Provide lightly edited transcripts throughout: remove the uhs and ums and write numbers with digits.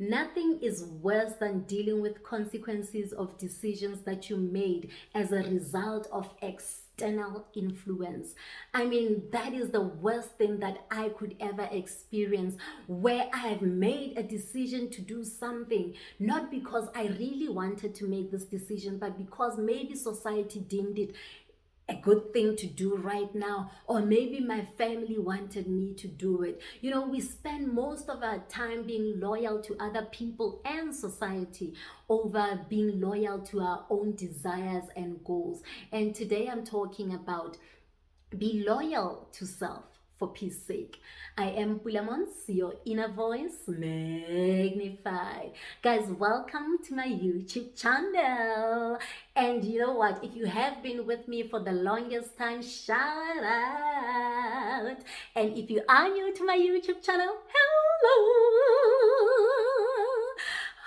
Nothing is worse than dealing with consequences of decisions that you made as a result of external influence. I mean, that is the worst thing that I could ever experience, where I have made a decision to do something, not because I really wanted to make this decision, but because maybe society deemed it a good thing to do right now, or maybe my family wanted me to do it. We spend most of our time being loyal to other people and society over being loyal to our own desires and goals. And today I'm talking about be loyal to self for peace sake. I am Pulaa Montz, your inner voice magnified. Guys, welcome to my YouTube channel. And you know what? If you have been with me for the longest time, shout out. And if you are new to my YouTube channel, hello.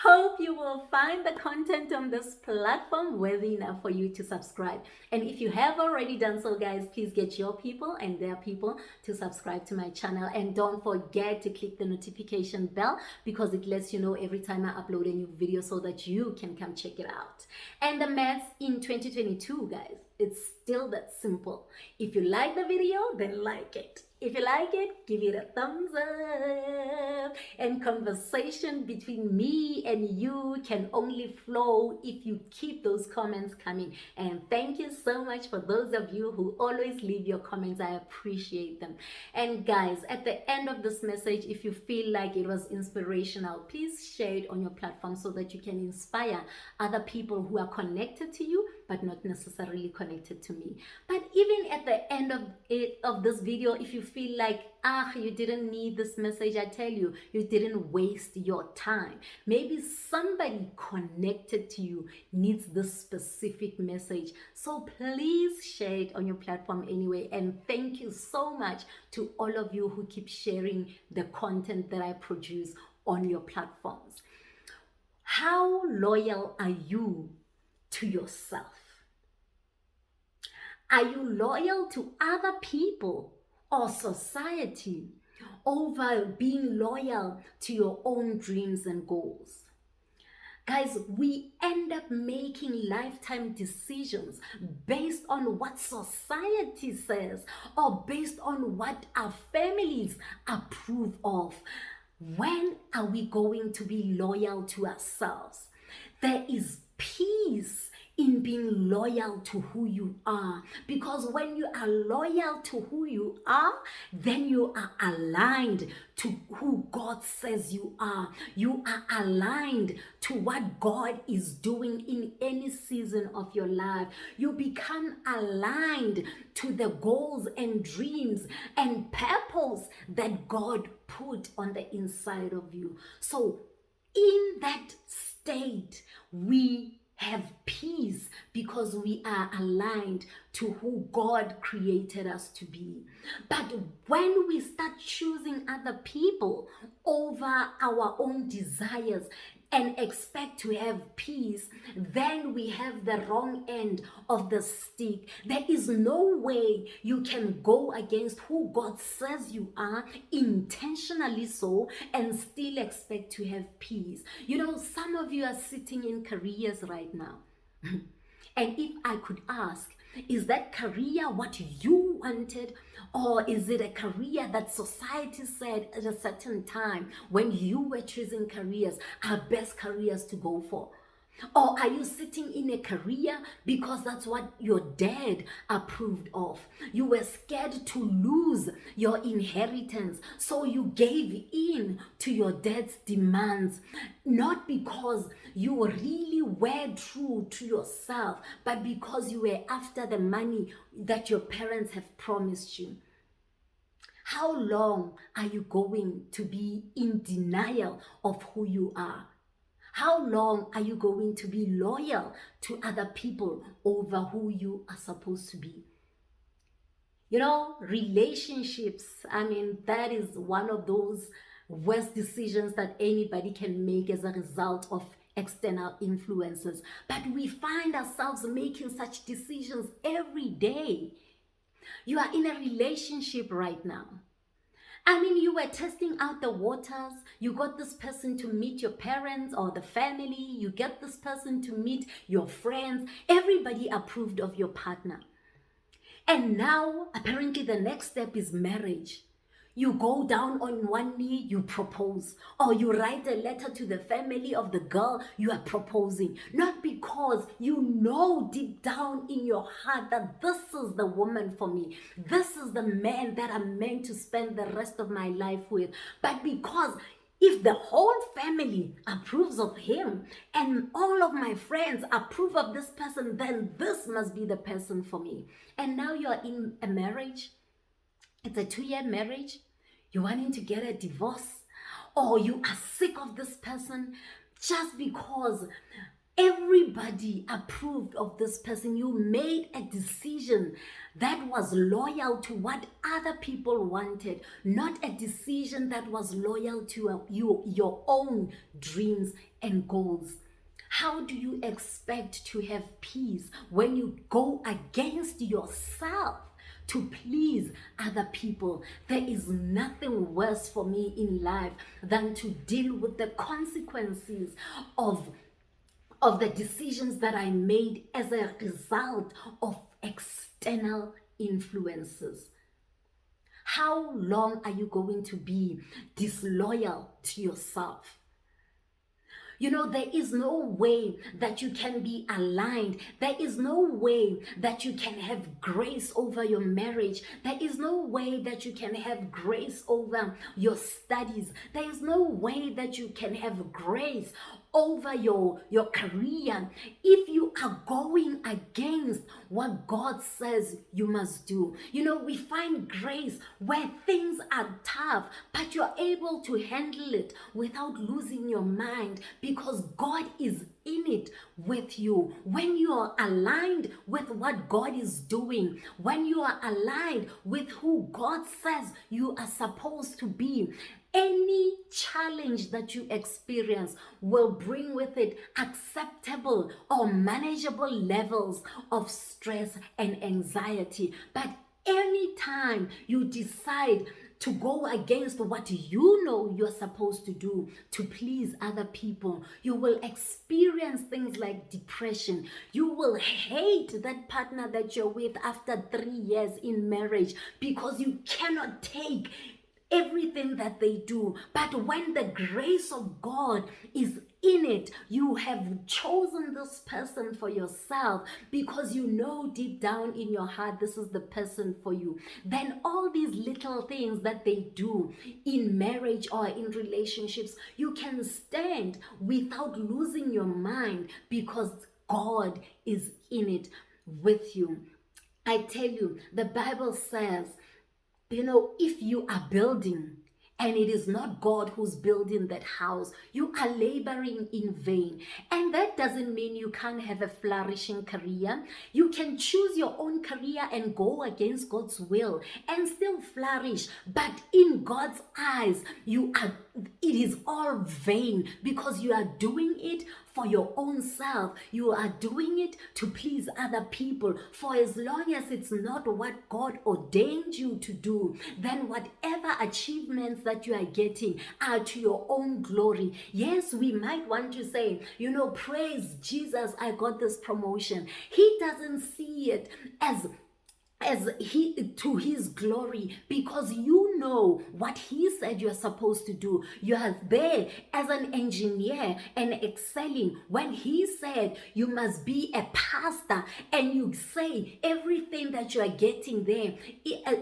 Hope you will find the content on this platform worthy enough for you to subscribe. And if you have already done so, guys, please get your people and their people to subscribe to my channel. And don't forget to click the notification bell, because it lets you know every time I upload a new video so that you can come check it out. And the maths in 2022, guys, it's still that simple. If you like the video, then like it. If you like it, give it a thumbs up. And conversation between me and you can only flow if you keep those comments coming. And thank you so much for those of you who always leave your comments. I appreciate them. And guys, at the end of this message, if you feel like it was inspirational, please share it on your platform so that you can inspire other people who are connected to you but not necessarily connected to me. But even at the end of this video, if you feel like you didn't need this message, I tell you, you didn't waste your time. Maybe somebody connected to you needs this specific message, so please share it on your platform anyway. And thank you so much to all of you who keep sharing the content that I produce on your platforms. How loyal are you to yourself? Are you loyal to other people or society over being loyal to your own dreams and goals? Guys, we end up making lifetime decisions based on what society says or based on what our families approve of. When are we going to be loyal to ourselves? There is peace in being loyal to who you are, because when you are loyal to who you are, then you are aligned to who God says you are. You are aligned to what God is doing in any season of your life. You become aligned to the goals and dreams and purpose that God put on the inside of you. So in that state, we have peace because we are aligned to who God created us to be. But when we start choosing other people over our own desires and expect to have peace, then we have the wrong end of the stick. There is no way you can go against who God says you are, intentionally so, and still expect to have peace. Some of you are sitting in careers right now. And if I could ask, is that career what you wanted, or is it a career that society said at a certain time when you were choosing careers are best careers to go for? Or are you sitting in a career because that's what your dad approved of? You were scared to lose your inheritance, so you gave in to your dad's demands, not because you really were true to yourself, but because you were after the money that your parents have promised you. How long are you going to be in denial of who you are? How long are you going to be loyal to other people over who you are supposed to be? Relationships, that is one of those worst decisions that anybody can make as a result of external influences. But we find ourselves making such decisions every day. You are in a relationship right now. I mean, you were testing out the waters. You got this person to meet your parents or the family. You get this person to meet your friends. Everybody approved of your partner. And now, apparently, the next step is marriage. You go down on one knee, you propose, or you write a letter to the family of the girl you are proposing. Not because you know deep down in your heart that this is the woman for me, this is the man that I'm meant to spend the rest of my life with, but because if the whole family approves of him and all of my friends approve of this person, then this must be the person for me. And now you're in a marriage. It's a 2-year marriage. You're wanting to get a divorce, or you are sick of this person just because everybody approved of this person. You made a decision that was loyal to what other people wanted, not a decision that was loyal to your own dreams and goals. How do you expect to have peace when you go against yourself to please other people? There is nothing worse for me in life than to deal with the consequences of the decisions that I made as a result of external influences. How long are you going to be disloyal to yourself? You know, there is no way that you can be aligned. There is no way that you can have grace over your marriage. There is no way that you can have grace over your studies. There is no way that you can have grace over your career if you are going against what God says you must do. You know, we find grace where things are tough, but you're able to handle it without losing your mind because God is in it with you. When you are aligned with what God is doing, when you are aligned with who God says you are supposed to be, any challenge that you experience will bring with it acceptable or manageable levels of stress and anxiety. But anytime you decide to go against what you know you're supposed to do to please other people, you will experience things like depression. You will hate that partner that you're with after 3 years in marriage because you cannot take everything that they do. But when the grace of God is in it, you have chosen this person for yourself because you know deep down in your heart this is the person for you. Then all these little things that they do in marriage or in relationships, you can stand without losing your mind because God is in it with you. I tell you, the Bible says, you know, if you are building and it is not God who's building that house, you are laboring in vain. And that doesn't mean you can't have a flourishing career. You can choose your own career and go against God's will and still flourish. But in God's eyes, it is all vain because you are doing it for your own self. You are doing it to please other people. For as long as it's not what God ordained you to do, then whatever achievements that you are getting are to your own glory. Yes, we might want to say, you know, praise Jesus, I got this promotion. He doesn't see it as to his glory because you know what he said you're supposed to do. You are there as an engineer and excelling when he said you must be a pastor, and you say everything that you are getting there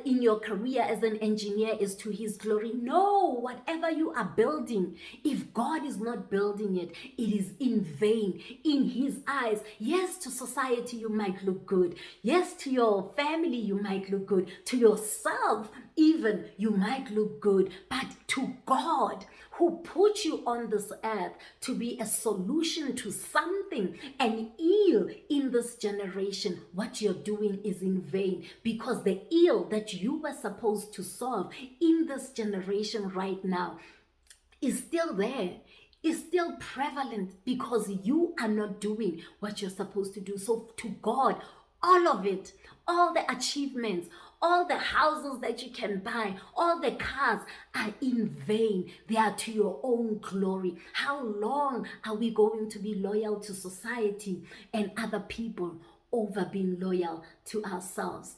in your career as an engineer is to his glory. No, whatever you are building, if God is not building it, it is in vain in his eyes. Yes, to society you might look good. Yes, to your family you might look good. To yourself even you might look good. But to God, who put you on this earth to be a solution to something, an ill in this generation, what you're doing is in vain, because the ill that you were supposed to solve in this generation right now is still there, is still prevalent because you are not doing what you're supposed to do. So to God, all of it, all the achievements, all the houses that you can buy, all the cars are in vain. They are to your own glory. How long are we going to be loyal to society and other people over being loyal to ourselves?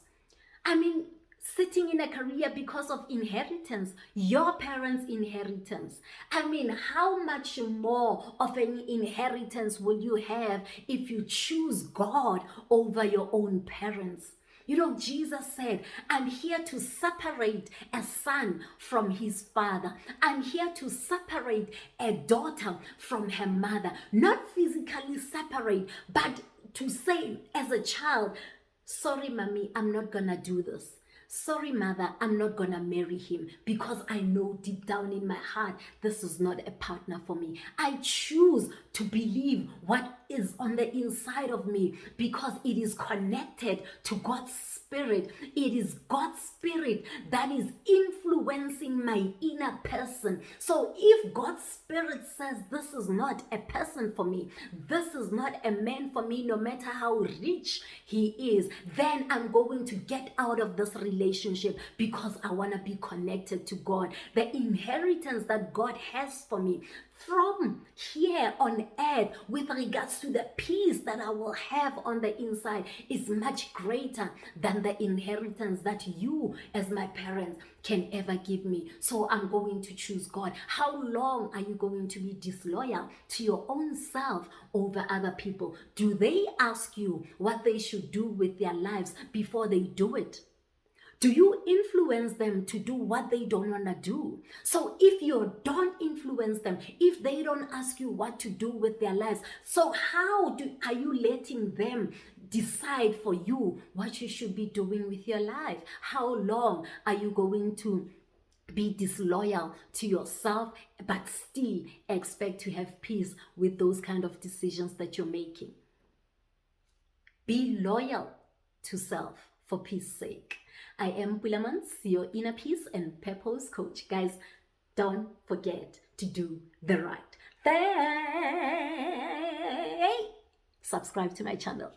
I mean, sitting in a career because of inheritance, your parents' inheritance. I mean, how much more of an inheritance will you have if you choose God over your own parents? You know, Jesus said, I'm here to separate a son from his father. I'm here to separate a daughter from her mother. Not physically separate, but to say as a child, sorry, mommy, I'm not gonna do this. Sorry, mother, I'm not gonna marry him because I know deep down in my heart this is not a partner for me. I choose to believe what is on the inside of me because it is connected to God's Spirit. It is God's Spirit that is influencing my inner person. So if God's Spirit says this is not a person for me, this is not a man for me, no matter how rich he is, then I'm going to get out of this relationship because I want to be connected to God. The inheritance that God has for me from here on earth with regards to the peace that I will have on the inside is much greater than the inheritance that you as my parents can ever give me. So I'm going to choose God. How long are you going to be disloyal to your own self over other people? Do they ask you what they should do with their lives before they do it? Do you influence them to do what they don't want to do? So if you don't influence them, if they don't ask you what to do with their lives, so how are you letting them decide for you what you should be doing with your life? How long are you going to be disloyal to yourself but still expect to have peace with those kind of decisions that you're making? Be loyal to self for peace sake. I am Pulaa Montz, your inner peace and purpose coach. Guys, don't forget to do the right thing. Subscribe to my channel.